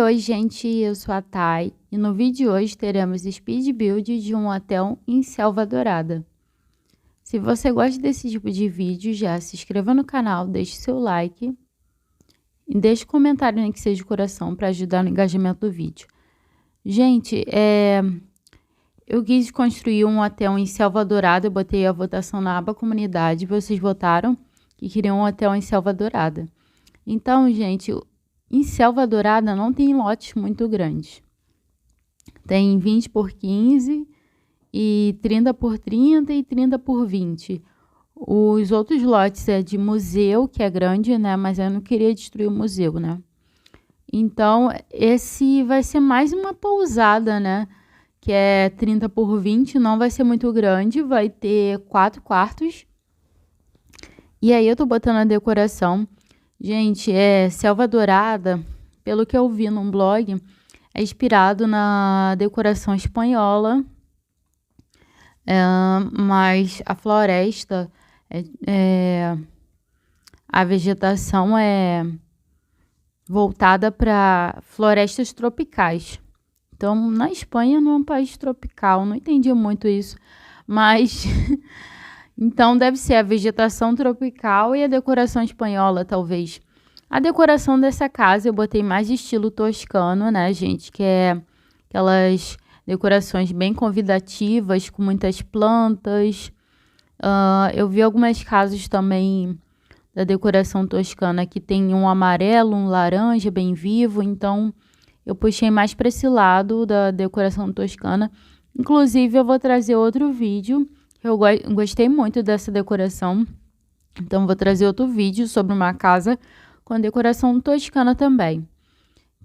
Oi, gente, eu sou a Thay e no vídeo de hoje teremos speed build de um hotel em Selva Dourada. Se você gosta desse tipo de vídeo, já se inscreva no canal, deixe seu like e deixe um comentário, nem que seja de coração, para ajudar no engajamento do vídeo. Gente, eu quis construir um hotel em Selva Dourada, eu botei a votação na aba comunidade, vocês votaram que queriam um hotel em Selva Dourada. Então, gente, em Selva Dourada não tem lotes muito grandes. Tem 20 por 15 e 30 por 30 e 30 por 20. Os outros lotes é de museu, que é grande, né? Mas eu não queria destruir o museu, né? Então, esse vai ser mais uma pousada, né? Que é 30 por 20, não vai ser muito grande, vai ter 4 quartos. E aí eu tô botando a decoração. Gente, Selva Dourada, pelo que eu vi num blog, é inspirado na decoração espanhola, mas a floresta, a vegetação é voltada para florestas tropicais. Então, na Espanha não é um país tropical, não entendi muito isso, mas então deve ser a vegetação tropical e a decoração espanhola, talvez. A decoração dessa casa eu botei mais de estilo toscano, né, gente? Que é aquelas decorações bem convidativas, com muitas plantas. Eu vi algumas casas também da decoração toscana que tem um amarelo, um laranja bem vivo. Então, eu puxei mais para esse lado da decoração toscana. Inclusive, eu vou trazer outro vídeo. Eu gostei muito dessa decoração. Então, vou trazer outro vídeo sobre uma casa com decoração toscana também,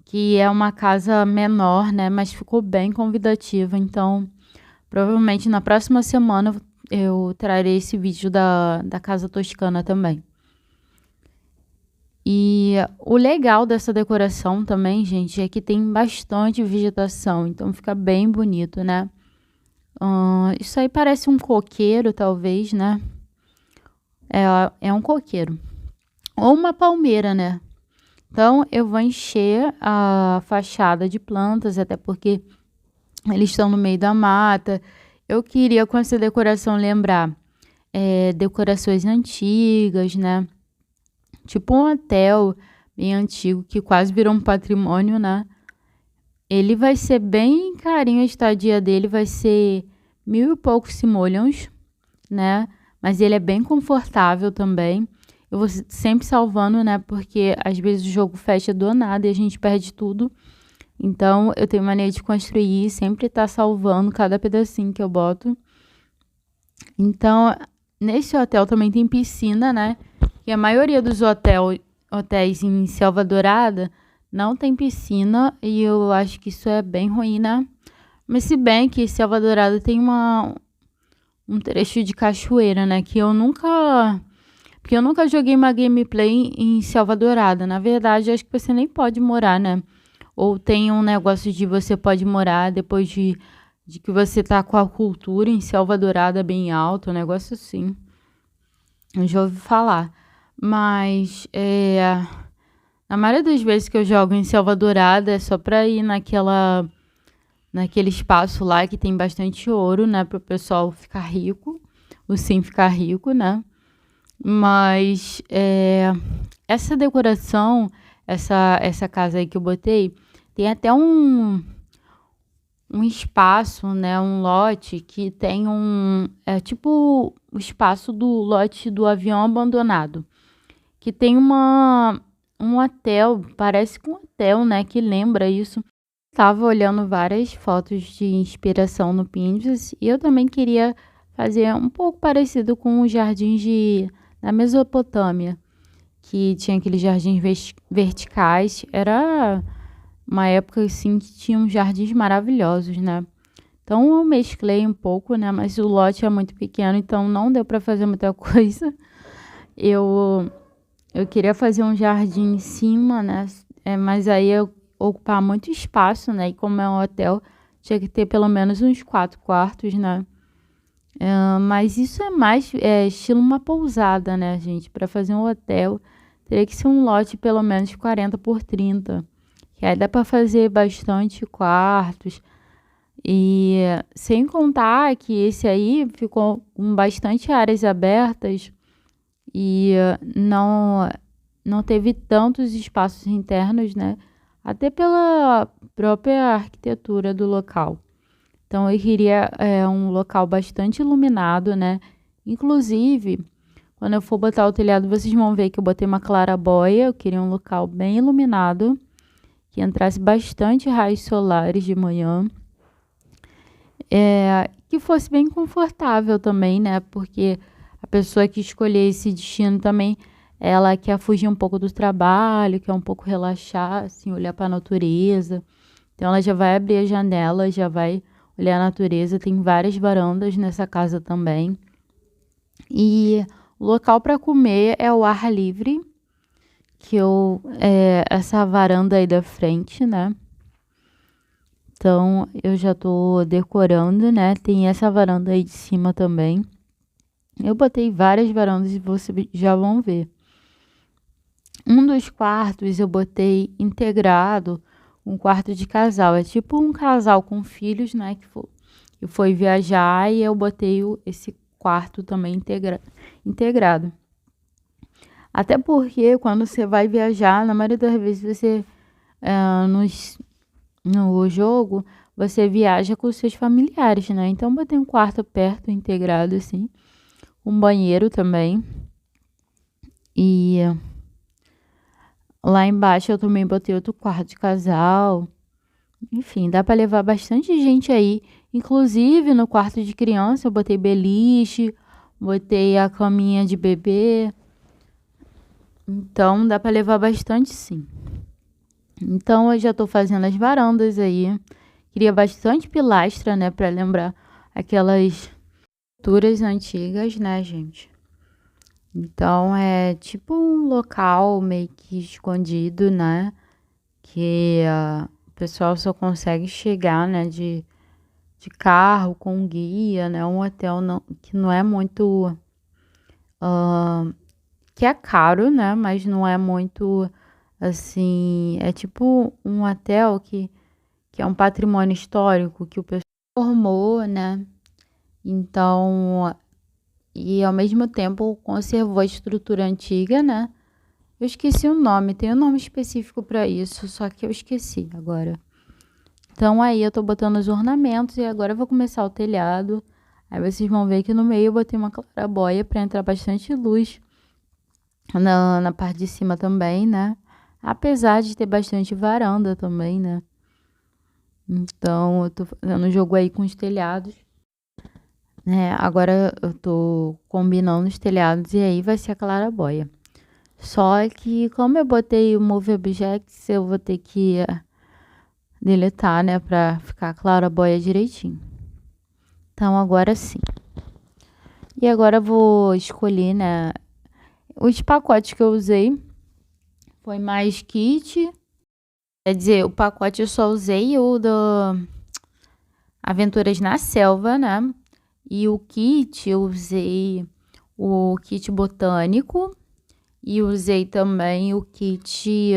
que é uma casa menor, né, mas ficou bem convidativa. Então, provavelmente na próxima semana eu trarei esse vídeo da casa toscana também. E o legal dessa decoração também, gente, é que tem bastante vegetação, então fica bem bonito, né? Isso aí parece um coqueiro, talvez, né? É um coqueiro. Ou uma palmeira, né? Então, eu vou encher a fachada de plantas, até porque eles estão no meio da mata. Eu queria, com essa decoração, lembrar decorações antigas, né? Tipo um hotel bem antigo, que quase virou um patrimônio, né? Ele vai ser bem carinho, a estadia dele vai ser 1.000 e poucos simoleons, né? Mas ele é bem confortável também. Eu vou sempre salvando, né? Porque às vezes o jogo fecha do nada e a gente perde tudo. Então, eu tenho mania de construir, sempre tá salvando cada pedacinho que eu boto. Então, nesse hotel também tem piscina, né? E a maioria dos hotéis em Selva Dourada não tem piscina. E eu acho que isso é bem ruim, né? Mas se bem que Selva Dourada tem um trecho de cachoeira, né? Porque eu nunca joguei uma gameplay em Selva Dourada. Na verdade, acho que você nem pode morar, né? Ou tem um negócio de você pode morar depois de que você tá com a cultura em Selva Dourada bem alta, um negócio assim. Eu já ouvi falar. Mas, na maioria das vezes que eu jogo em Selva Dourada é só pra ir naquele espaço lá que tem bastante ouro, né? Para o pessoal ficar rico. O sim ficar rico, né? Mas essa decoração, essa casa aí que eu botei, tem até um espaço, né? Um lote que tem tipo o espaço do lote do avião abandonado. Que tem um hotel, parece com um hotel, né? Que lembra isso. Estava olhando várias fotos de inspiração no Pinterest e eu também queria fazer um pouco parecido com os jardins da Mesopotâmia, que tinha aqueles jardins verticais. Era uma época assim que tinha uns jardins maravilhosos, né? Então eu mesclei um pouco, né? Mas o lote é muito pequeno, então não deu para fazer muita coisa. Eu queria fazer um jardim em cima, né? Mas aí eu ocupar muito espaço, né? E como é um hotel, tinha que ter pelo menos uns 4 quartos, né? Mas isso é mais estilo uma pousada, né, gente? Para fazer um hotel, teria que ser um lote pelo menos 40 por 30. Que que aí dá para fazer bastante quartos. E sem contar que esse aí ficou com bastante áreas abertas e não teve tantos espaços internos, né? Até pela própria arquitetura do local. Então eu queria um local bastante iluminado, né? Inclusive, quando eu for botar o telhado, vocês vão ver que eu botei uma claraboia. Eu queria um local bem iluminado, que entrasse bastante raios solares de manhã. Que fosse bem confortável também, né? Porque a pessoa que escolher esse destino também, ela quer fugir um pouco do trabalho, quer um pouco relaxar, assim, olhar para a natureza. Então ela já vai abrir a janela, já vai olhar a natureza. Tem várias varandas nessa casa também. E o local para comer é o ar livre, essa varanda aí da frente, né? Então eu já tô decorando, né? Tem essa varanda aí de cima também. Eu botei várias varandas e vocês já vão ver. Um dos quartos eu botei integrado, um quarto de casal. É tipo um casal com filhos, né? Que foi viajar e eu botei esse quarto também integrado. Até porque quando você vai viajar, na maioria das vezes você no jogo, você viaja com os seus familiares, né? Então botei um quarto perto, integrado assim, um banheiro também. E lá embaixo eu também botei outro quarto de casal. Enfim, dá para levar bastante gente aí. Inclusive no quarto de criança eu botei beliche, botei a caminha de bebê. Então dá para levar bastante, sim. Então eu já tô fazendo as varandas aí. Queria bastante pilastra, né, para lembrar aquelas culturas antigas, né, gente? Então é tipo um local meio que escondido, né? Que o pessoal só consegue chegar, né, de carro com guia, né? Um hotel que não é muito. Que é caro, né? Mas não é muito assim. É tipo um hotel que é um patrimônio histórico que o pessoal formou, né? Então, e ao mesmo tempo conservou a estrutura antiga, né? Eu esqueci o nome, tem um nome específico para isso, só que eu esqueci agora. Então aí eu tô botando os ornamentos e agora eu vou começar o telhado. Aí vocês vão ver que no meio eu botei uma claraboia para entrar bastante luz na parte de cima também, né? Apesar de ter bastante varanda também, né? Então eu tô fazendo um jogo aí com os telhados. Agora eu tô combinando os telhados e aí vai ser a claraboia. Só que como eu botei o Move Objects, eu vou ter que deletar, né, pra ficar a claraboia direitinho. Então agora sim. E agora eu vou escolher, né, os pacotes que eu usei. Foi mais kit. Quer dizer, o pacote eu só usei o do Aventuras na Selva, né? E o kit eu usei o kit botânico e usei também o kit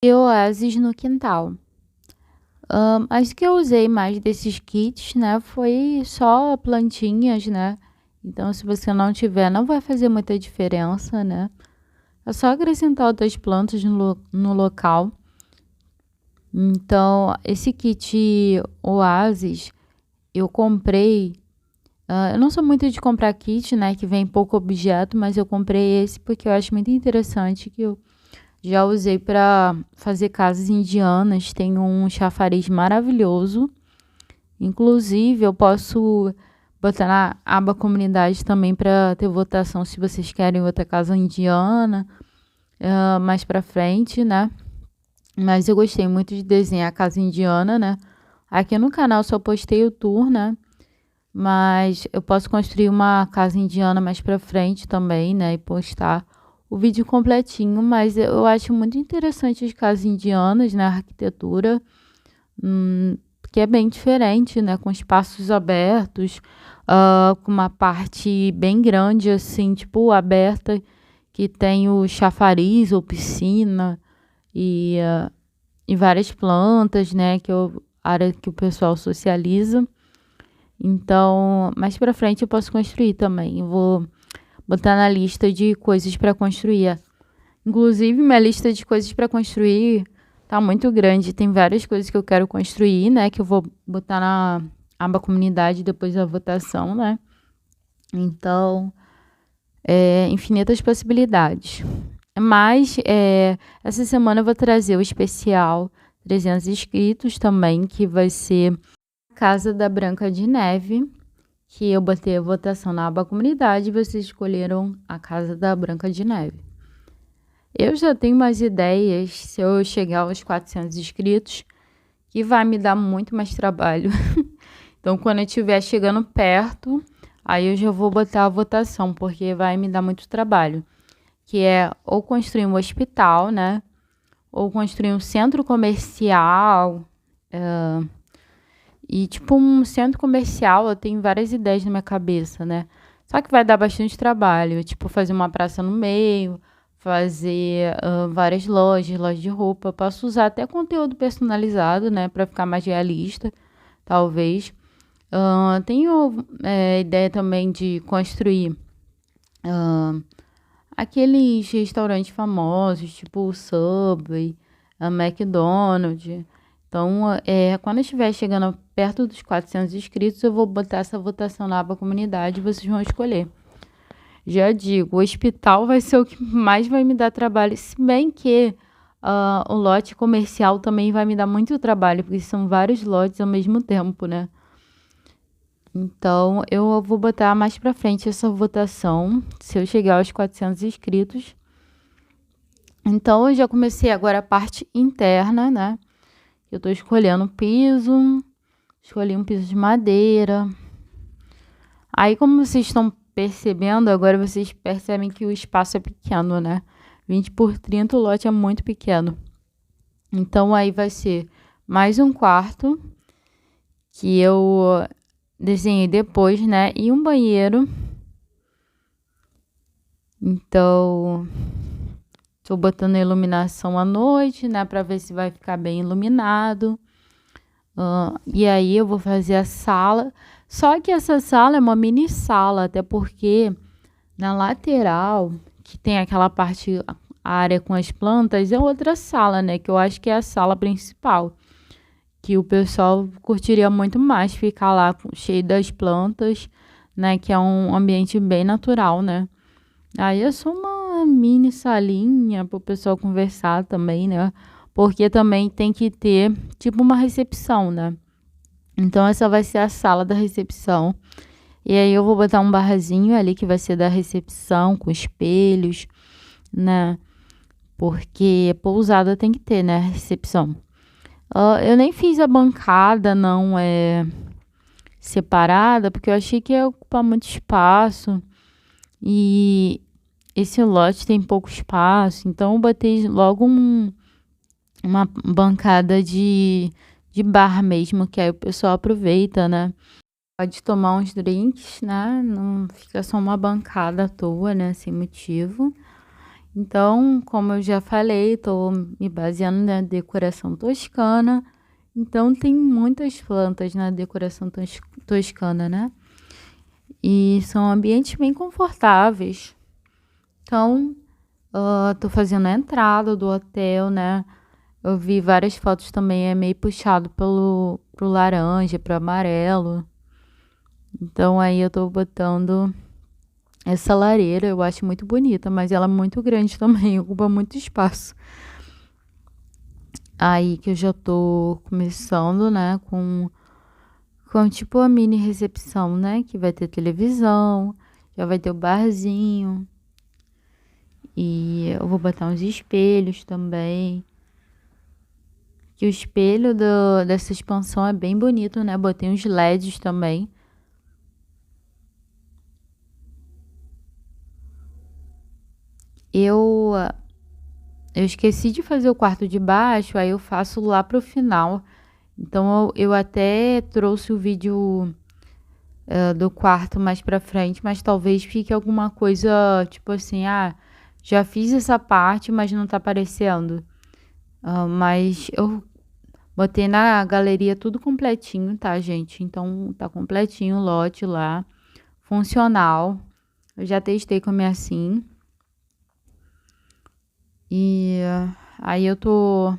Oasis no quintal. As que eu usei mais desses kits, né, foi só plantinhas, né? Então, se você não tiver, não vai fazer muita diferença, né? É só acrescentar outras plantas no local. Então, esse kit Oasis, eu comprei. Eu não sou muito de comprar kit, né, que vem pouco objeto, mas eu comprei esse porque eu acho muito interessante, que eu já usei para fazer casas indianas. Tem um chafariz maravilhoso. Inclusive, eu posso botar na aba comunidade também para ter votação se vocês querem outra casa indiana mais para frente, né? Mas eu gostei muito de desenhar a casa indiana, né? Aqui no canal só postei o tour, né? Mas eu posso construir uma casa indiana mais para frente também, né? E postar o vídeo completinho. Mas eu acho muito interessante as casas indianas, né? A arquitetura, que é bem diferente, né? Com espaços abertos, com uma parte bem grande, assim, tipo aberta, que tem o chafariz ou piscina. E e várias plantas, né, área que o pessoal socializa. Então, mais pra frente eu posso construir também. Eu vou botar na lista de coisas para construir. Inclusive, minha lista de coisas para construir tá muito grande. Tem várias coisas que eu quero construir, né? Que eu vou botar na aba comunidade depois da votação, né? Então, infinitas possibilidades. Mas, essa semana eu vou trazer o especial 300 inscritos também, que vai ser a Casa da Branca de Neve, que eu botei a votação na aba comunidade e vocês escolheram a Casa da Branca de Neve. Eu já tenho umas ideias, se eu chegar aos 400 inscritos, que vai me dar muito mais trabalho. Então, quando eu estiver chegando perto, aí eu já vou botar a votação, porque vai me dar muito trabalho. Que é ou construir um hospital, né? Ou construir um centro comercial. E, tipo, um centro comercial, eu tenho várias ideias na minha cabeça, né? Só que vai dar bastante trabalho. Tipo, fazer uma praça no meio, fazer várias lojas de roupa. Eu posso usar até conteúdo personalizado, né? Pra ficar mais realista, talvez. Tenho ideia também de construir aqueles restaurantes famosos, tipo o Subway, a McDonald's. Então, quando eu estiver chegando perto dos 400 inscritos, eu vou botar essa votação na aba comunidade e vocês vão escolher. Já digo, o hospital vai ser o que mais vai me dar trabalho, se bem que o lote comercial também vai me dar muito trabalho, porque são vários lotes ao mesmo tempo, né? Então, eu vou botar mais pra frente essa votação, se eu chegar aos 400 inscritos. Então, eu já comecei agora a parte interna, né? Eu tô escolhendo piso, escolhi um piso de madeira. Aí, como vocês estão percebendo, agora vocês percebem que o espaço é pequeno, né? 20 por 30, o lote é muito pequeno. Então, aí vai ser mais um quarto, que eu desenhei depois, né? E um banheiro. Então, tô botando a iluminação à noite, né? Pra ver se vai ficar bem iluminado. E aí eu vou fazer a sala. Só que essa sala é uma mini sala, até porque na lateral, que tem aquela parte, a área com as plantas, é outra sala, né? Que eu acho que é a sala principal. Que o pessoal curtiria muito mais ficar lá cheio das plantas, né? Que é um ambiente bem natural, né? Aí é só uma mini salinha para o pessoal conversar também, né? Porque também tem que ter, tipo, uma recepção, né? Então, essa vai ser a sala da recepção. E aí, eu vou botar um barrazinho ali que vai ser da recepção, com espelhos, né? Porque pousada tem que ter, né? Recepção. Eu nem fiz a bancada, não separada, porque eu achei que ia ocupar muito espaço. E esse lote tem pouco espaço, então eu botei logo uma bancada de bar mesmo, que aí o pessoal aproveita, né? Pode tomar uns drinks, né? Não fica só uma bancada à toa, né? Sem motivo. Então, como eu já falei, tô me baseando na decoração toscana. Então, tem muitas plantas na decoração toscana, né? E são ambientes bem confortáveis. Então, tô fazendo a entrada do hotel, né? Eu vi várias fotos também, é meio puxado pro laranja, pro amarelo. Então, aí eu tô botando essa lareira, eu acho muito bonita, mas ela é muito grande também, ocupa muito espaço. Aí que eu já tô começando, né, com tipo a mini recepção, né, que vai ter televisão, já vai ter o barzinho. E eu vou botar uns espelhos também. Que o espelho dessa expansão é bem bonito, né? Botei uns LEDs também. Eu esqueci de fazer o quarto de baixo, aí eu faço lá pro final. Então eu até trouxe o vídeo do quarto mais pra frente, mas talvez fique alguma coisa tipo assim, já fiz essa parte, mas não tá aparecendo. Mas eu botei na galeria tudo completinho, tá, gente? Então tá completinho o lote lá, funcional. Eu já testei com a minha sim. E aí eu tô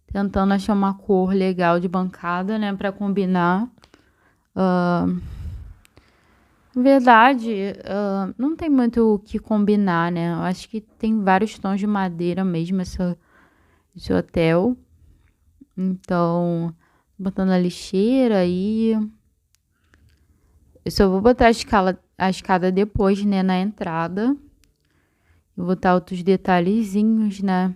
tentando achar uma cor legal de bancada, né, pra combinar. Verdade, não tem muito o que combinar, né? Eu acho que tem vários tons de madeira mesmo esse hotel. Então, botando a lixeira aí. Eu só vou botar a escada depois, né, na entrada. Eu vou botar outros detalhezinhos, né?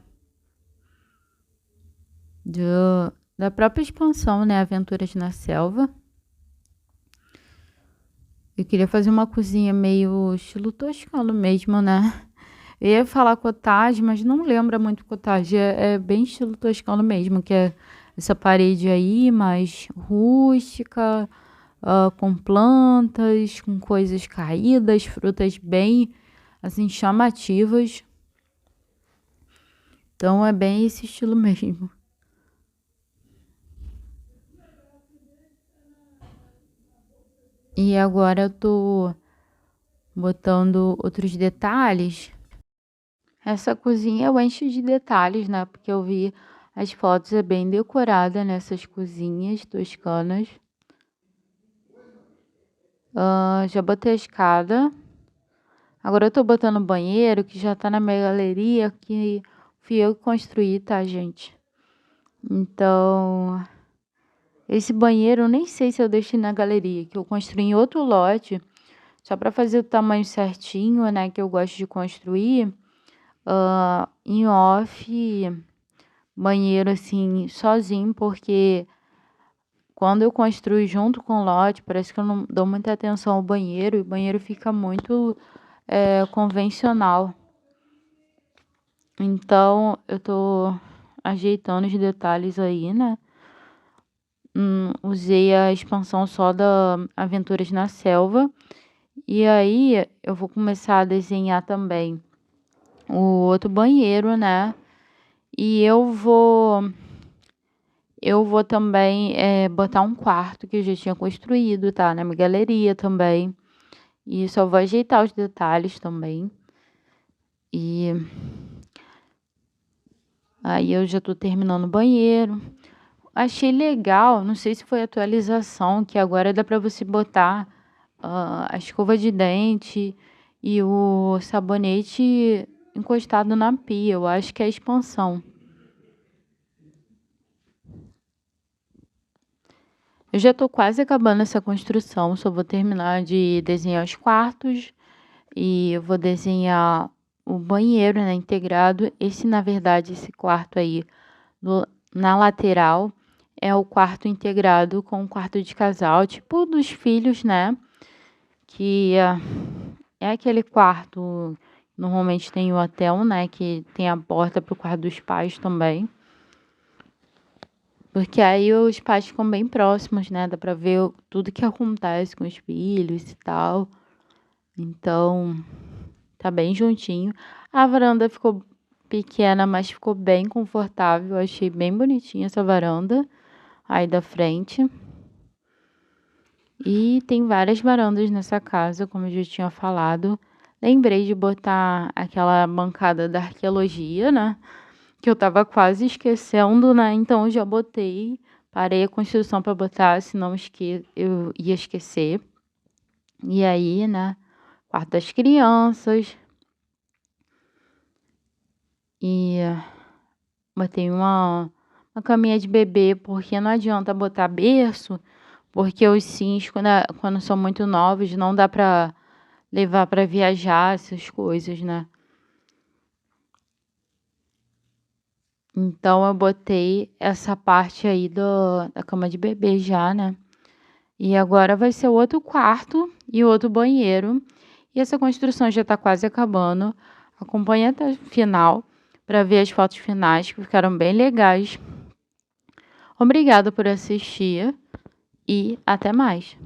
Da própria expansão, né? Aventuras na Selva. Eu queria fazer uma cozinha meio estilo toscano mesmo, né? Eu ia falar cottage, mas não lembra muito cottage. É bem estilo toscano mesmo, que é essa parede aí, mais rústica, com plantas, com coisas caídas, frutas bem, assim, chamativas. Então é bem esse estilo mesmo. E agora eu tô botando outros detalhes. Essa cozinha eu encho de detalhes, né? Porque eu vi as fotos, é bem decorada nessas cozinhas toscanas. Já botei a escada. Agora eu tô botando o banheiro, que já tá na minha galeria, que fui eu que construí, tá, gente? Então, esse banheiro eu nem sei se eu deixei na galeria, que eu construí em outro lote, só pra fazer o tamanho certinho, né, que eu gosto de construir. Em off, banheiro assim, sozinho, porque quando eu construo junto com o lote, parece que eu não dou muita atenção ao banheiro, e o banheiro fica muito convencional. Então, eu tô ajeitando os detalhes aí, né? Usei a expansão só da Aventuras na Selva. E aí, eu vou começar a desenhar também o outro banheiro, né? E eu vou também botar um quarto que eu já tinha construído, tá? Na minha galeria também. E só vou ajeitar os detalhes também. E aí eu já tô terminando o banheiro. Achei legal, não sei se foi atualização, que agora dá pra você botar a escova de dente e o sabonete encostado na pia. Eu acho que é a expansão. Eu já tô quase acabando essa construção, só vou terminar de desenhar os quartos e eu vou desenhar o banheiro, né, integrado. Na verdade, esse quarto aí na lateral é o quarto integrado com o quarto de casal, tipo dos filhos, né? Que é aquele quarto, normalmente tem o hotel, né? Que tem a porta pro quarto dos pais também. Porque aí os pais ficam bem próximos, né? Dá pra ver tudo que acontece com os filhos e tal. Então, tá bem juntinho. A varanda ficou pequena, mas ficou bem confortável. Eu achei bem bonitinha essa varanda aí da frente. E tem várias varandas nessa casa, como eu já tinha falado. Lembrei de botar aquela bancada da arqueologia, né? Que eu tava quase esquecendo, né? Então eu já botei. Parei a construção para botar, senão eu ia esquecer. E aí, né? Quarto das crianças. E botei uma caminha de bebê, porque não adianta botar berço, porque os sims, quando são muito novos, não dá pra levar pra viajar, essas coisas, né? Então eu botei essa parte aí da cama de bebê já, né? E agora vai ser o outro quarto e o outro banheiro. E essa construção já tá quase acabando. Acompanha até o final para ver as fotos finais que ficaram bem legais. Obrigada por assistir e até mais.